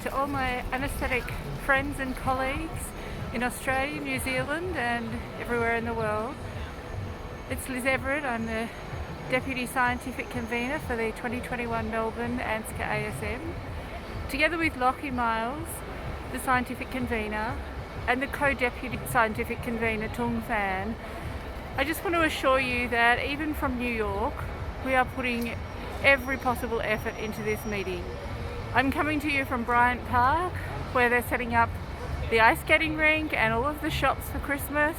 to all my anaesthetic friends and colleagues in Australia, New Zealand and everywhere in the world. It's Liz Everett. I'm the Deputy Scientific Convener for the 2021 Melbourne ANZCA ASM. Together with Lockie Miles, the Scientific Convener, and the Co-Deputy Scientific Convener, Tung Phan, I just want to assure you that even from New York, we are putting every possible effort into this meeting. I'm coming to you from Bryant Park, where they're setting up the ice skating rink and all of the shops for Christmas.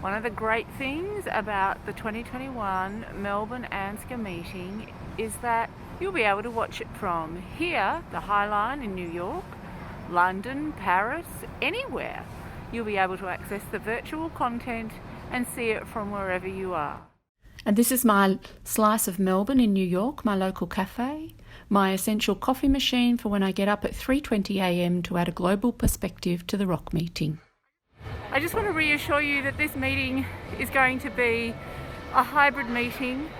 One of the great things about the 2021 Melbourne ANZCA meeting is that you'll be able to watch it from here, the High Line in New York, London, Paris, anywhere. You'll be able to access the virtual content and see it from wherever you are. And this is my slice of Melbourne in New York, my local cafe, my essential coffee machine for when I get up at 3:20 a.m. to add a global perspective to the ROC meeting. I just want to reassure you that this meeting is going to be a hybrid meeting,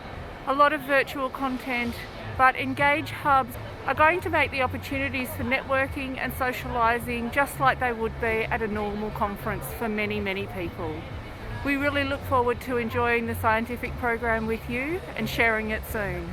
a lot of virtual content, but Engage hubs are going to make the opportunities for networking and socialising just like they would be at a normal conference for many, many people. We really look forward to enjoying the scientific program with you and sharing it soon.